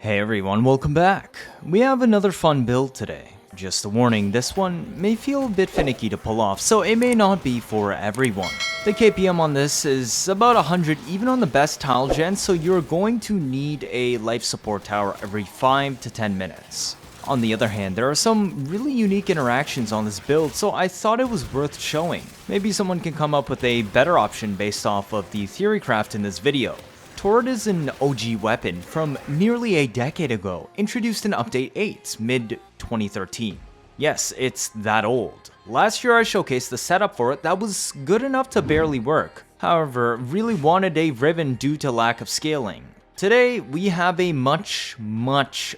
Hey everyone, welcome back. We have another fun build today. Just a warning, this one may feel a bit finicky to pull off, so it may not be for everyone. The KPM on this is about 100 even on the best tile gen, so you're going to need a life support tower every 5 to 10 minutes. On the other hand, there are some really unique interactions on this build, so I thought it was worth showing. Maybe someone can come up with a better option based off of the theory craft in this video. Torid is an OG weapon from nearly a decade ago, introduced in Update 8, mid-2013. Yes, it's that old. Last year I showcased the setup for it that was good enough to barely work, however, really wanted a Riven due to lack of scaling. Today, we have a much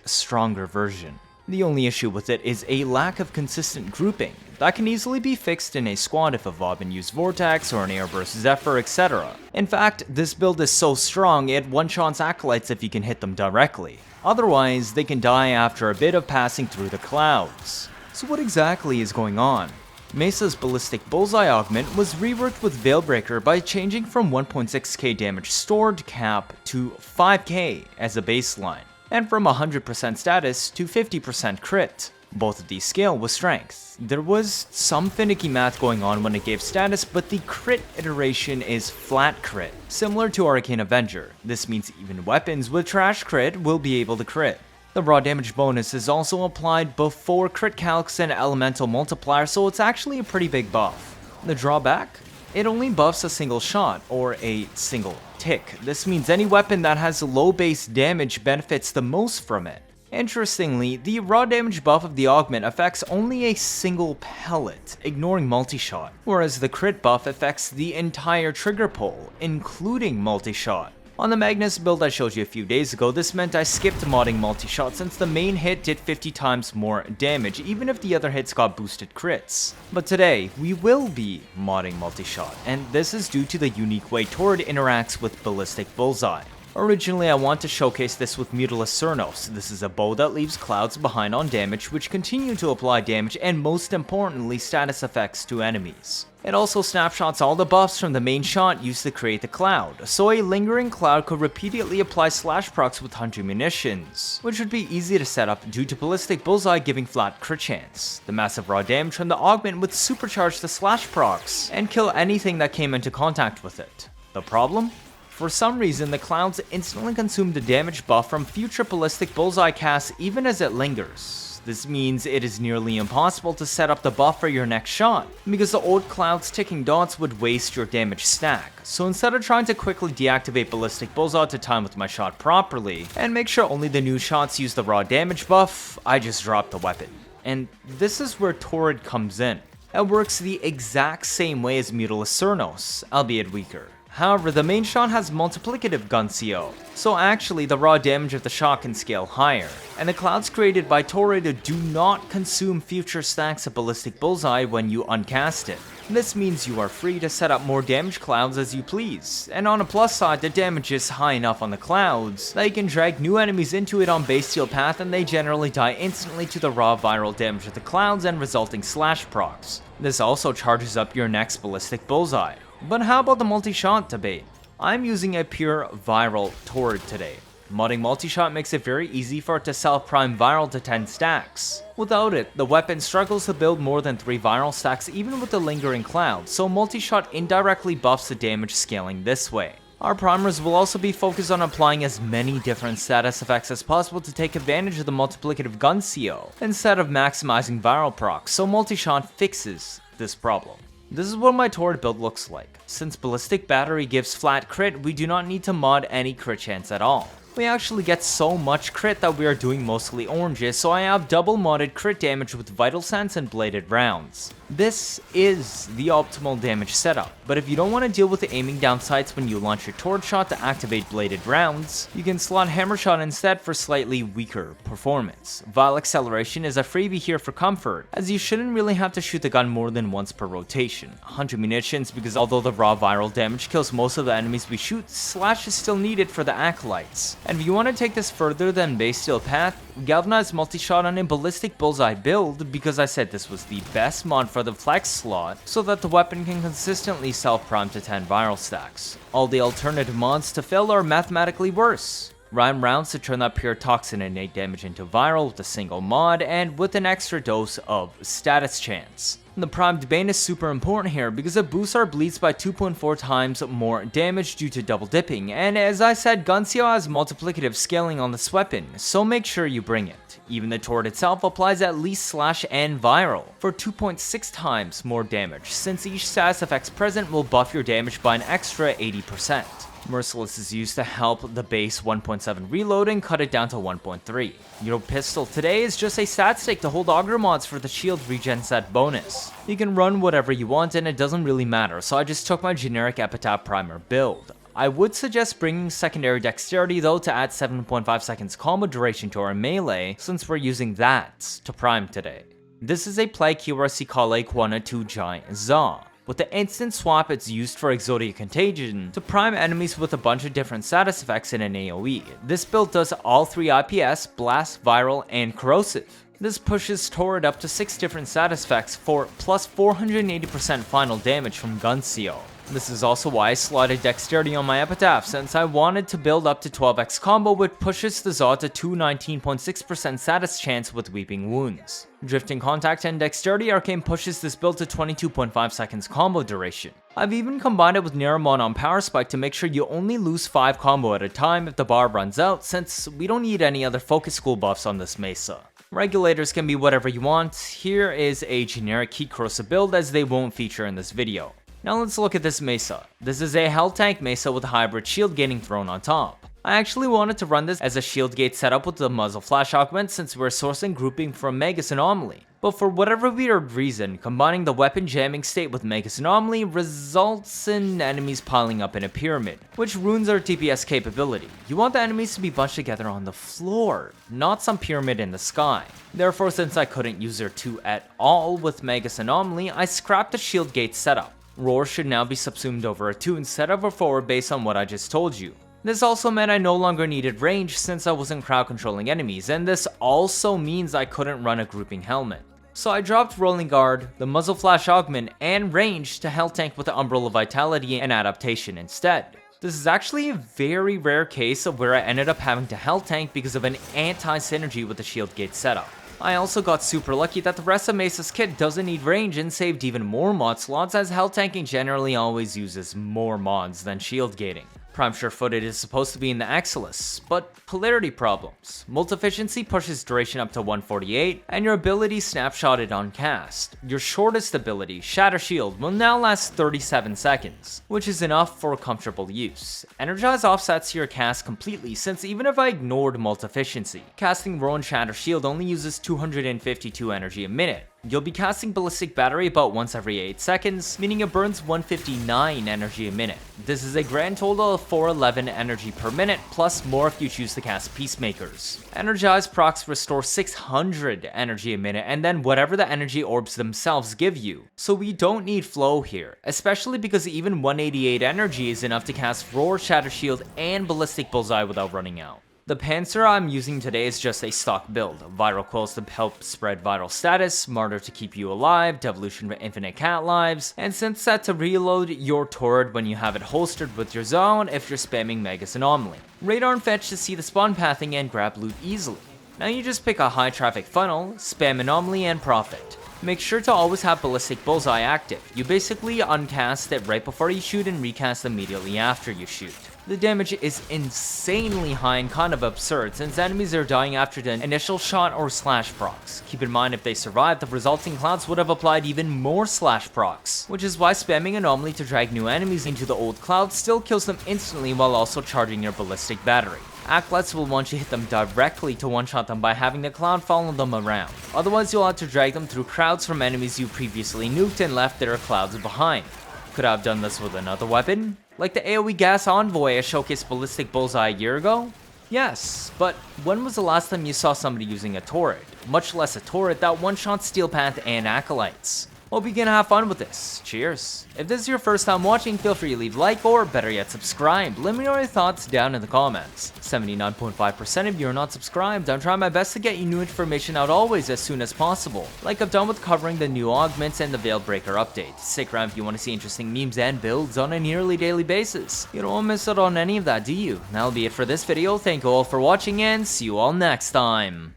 stronger version. The only issue with it is a lack of consistent grouping. That can easily be fixed in a squad if a Vauban used Vortex or an Airburst Zephyr, etc. In fact, this build is so strong it one-shots Acolytes if you can hit them directly. Otherwise, they can die after a bit of passing through the clouds. So what exactly is going on? Mesa's Ballistic Bullseye augment was reworked with Veilbreaker by changing from 1.6k damage stored cap to 5k as a baseline, and from 100% status to 50% crit. Both of these scale with strength. There was some finicky math going on when it gave status, but the crit iteration is flat crit, similar to Arcane Avenger. This means even weapons with trash crit will be able to crit. The raw damage bonus is also applied before crit calcs and elemental multiplier, so it's actually a pretty big buff. The drawback? It only buffs a single shot, or a single tick. This means any weapon that has low base damage benefits the most from it. Interestingly, the raw damage buff of the augment affects only a single pellet, ignoring Multishot, whereas the crit buff affects the entire trigger pull, including Multishot. On the Magnus build I showed you a few days ago, this meant I skipped modding Multishot since the main hit did 50 times more damage, even if the other hits got boosted crits. But today, we will be modding Multishot, and this is due to the unique way Torid interacts with Ballistic Bullseye. Originally, I want to showcase this with Mutalist Cernos. This is a bow that leaves clouds behind on damage, which continue to apply damage and most importantly, status effects to enemies. It also snapshots all the buffs from the main shot used to create the cloud, so a lingering cloud could repeatedly apply slash procs with 100 munitions, which would be easy to set up due to Ballistic Bullseye giving flat crit chance. The massive raw damage from the augment would supercharge the slash procs and kill anything that came into contact with it. The problem? For some reason, the clouds instantly consume the damage buff from future Ballistic Bullseye casts even as it lingers. This means it is nearly impossible to set up the buff for your next shot, because the old cloud's ticking dots would waste your damage stack. So instead of trying to quickly deactivate Ballistic Bullseye to time with my shot properly, and make sure only the new shots use the raw damage buff, I just dropped the weapon. And this is where Torid comes in. It works the exact same way as Mutalist Cernos, albeit weaker. However, the main shot has multiplicative gun CO, so actually the raw damage of the shot can scale higher, and the clouds created by Torid do not consume future stacks of Ballistic Bullseye when you uncast it. This means you are free to set up more damage clouds as you please, and on a plus side, the damage is high enough on the clouds that you can drag new enemies into it on base steel path and they generally die instantly to the raw viral damage of the clouds and resulting slash procs. This also charges up your next Ballistic Bullseye. But how about the Multishot debate? I'm using a pure viral Torid today. Modding Multishot makes it very easy for it to self-prime viral to 10 stacks. Without it, the weapon struggles to build more than 3 viral stacks even with the lingering cloud, so Multishot indirectly buffs the damage scaling this way. Our primers will also be focused on applying as many different status effects as possible to take advantage of the multiplicative gun CO, instead of maximizing viral procs, so Multishot fixes this problem. This is what my Torid build looks like. Since Ballistic Battery gives flat crit, we do not need to mod any crit chance at all. We actually get so much crit that we are doing mostly oranges, so I have double modded crit damage with Vital Sense and bladed rounds. This is the optimal damage setup, but if you don't want to deal with the aiming down sights when you launch your Torid shot to activate bladed rounds, you can slot Hammer Shot instead for slightly weaker performance. Vile Acceleration is a freebie here for comfort, as you shouldn't really have to shoot the gun more than once per rotation. 100 munitions because although the raw viral damage kills most of the enemies we shoot, slash is still needed for the Acolytes. And if you want to take this further than base steel path, Galvanize Multishot on a Ballistic Bullseye build, because I said this was the best mod for the flex slot, so that the weapon can consistently self-prime to 10 viral stacks. All the alternative mods to fill are mathematically worse. Rhyme rounds to turn that pure toxin innate damage into viral with a single mod, and with an extra dose of status chance. The primed bane is super important here because it boosts our bleeds by 2.4 times more damage due to double dipping, and as I said, Guncio has multiplicative scaling on this weapon, so make sure you bring it. Even the Torid itself applies at least slash and viral for 2.6 times more damage, since each status effects present will buff your damage by an extra 80%. Merciless is used to help the base 1.7 reload and cut it down to 1.3. Your pistol today is just a stat stick to hold auger mods for the shield regen set bonus. You can run whatever you want and it doesn't really matter, so I just took my generic epitaph primer build. I would suggest bringing secondary dexterity though to add 7.5 seconds combo duration to our melee, since we're using that to prime today. This is a play QRC Kale Quana 2 Giant Za. With the instant swap, it's used for Exodia Contagion to prime enemies with a bunch of different status effects in an AoE. This build does all 3 IPS, Blast, Viral, and Corrosive. This pushes Torid up to 6 different status effects for plus 480% final damage from Guncio. This is also why I slotted Dexterity on my Epitaph, since I wanted to build up to 12x combo, which pushes the Za to 219.6% status chance with Weeping Wounds. Drifting Contact and Dexterity Arcane pushes this build to 22.5 seconds combo duration. I've even combined it with Neramon on Power Spike to make sure you only lose 5 combo at a time if the bar runs out, since we don't need any other focus school buffs on this Mesa. Regulators can be whatever you want. Here is a generic Heat Corrosive build as they won't feature in this video. Now let's look at this Mesa. This is a Hell Tank Mesa with hybrid shield gating thrown on top. I actually wanted to run this as a shield gate setup with the muzzle flash augment since we're sourcing grouping from Magus Anomaly. But for whatever weird reason, combining the weapon jamming state with Magus Anomaly results in enemies piling up in a pyramid, which ruins our DPS capability. You want the enemies to be bunched together on the floor, not some pyramid in the sky. Therefore, since I couldn't use her 2 at all with Magus Anomaly, I scrapped the shield gate setup. Roar should now be subsumed over a 2 instead of a 4 based on what I just told you. This also meant I no longer needed range since I wasn't crowd controlling enemies, and this also means I couldn't run a grouping helmet. So I dropped Rolling Guard, the Muzzle Flash Augment, and range to Hell Tank with the Umbrella Vitality and Adaptation instead. This is actually a very rare case of where I ended up having to Hell Tank because of an anti-synergy with the shield gate setup. I also got super lucky that the rest of Mesa's kit doesn't need range and saved even more mod slots, as Hell Tanking generally always uses more mods than shield gating. Prime Sure-Footed is supposed to be in the Axelis, but polarity problems. Multi-efficiency pushes duration up to 148, and your ability snapshotted on cast. Your shortest ability, Shatter Shield, will now last 37 seconds, which is enough for comfortable use. Energize offsets your cast completely, since even if I ignored multi-efficiency, casting Rowan Shatter Shield only uses 252 energy a minute. You'll be casting Ballistic Battery about once every 8 seconds, meaning it burns 159 energy a minute. This is a grand total of 411 energy per minute, plus more if you choose to cast Peacemakers. Energize procs restore 600 energy a minute, and then whatever the energy orbs themselves give you. So we don't need flow here, especially because even 188 energy is enough to cast Roar, Shatter Shield, and Ballistic Bullseye without running out. The Panzer I'm using today is just a stock build. Viral Quills to help spread viral status, Martyr to keep you alive, Devolution for infinite cat lives, and Synth Set to reload your Torid when you have it holstered with your zone if you're spamming Magus Anomaly. Radar and Fetch to see the spawn pathing and grab loot easily. Now you just pick a high traffic funnel, spam Anomaly, and profit. Make sure to always have Ballistic Bullseye active. You basically uncast it right before you shoot and recast immediately after you shoot. The damage is insanely high and kind of absurd since enemies are dying after the initial shot or slash procs. Keep in mind if they survive, the resulting clouds would have applied even more slash procs, which is why spamming Anomaly to drag new enemies into the old cloud still kills them instantly while also charging your Ballistic Battery. Acolytes will want you to hit them directly to one-shot them by having the cloud follow them around. Otherwise you'll have to drag them through crowds from enemies you previously nuked and left their clouds behind. Could I have done this with another weapon? Like the AoE Gas Envoy I showcased Ballistic Bullseye a year ago? Yes, but when was the last time you saw somebody using a Torid? Much less a Torid that one-shot Steel Path and Acolytes. Hope you can have fun with this. Cheers. If this is your first time watching, feel free to leave a like or better yet subscribe. Let me know your thoughts down in the comments. 79.5% of you are not subscribed. I'm trying my best to get you new information out always as soon as possible. Like I've done with covering the new augments and the Veilbreaker update. Stick around if you want to see interesting memes and builds on a nearly daily basis. You don't want to miss out on any of that, do you? That'll be it for this video. Thank you all for watching and see you all next time.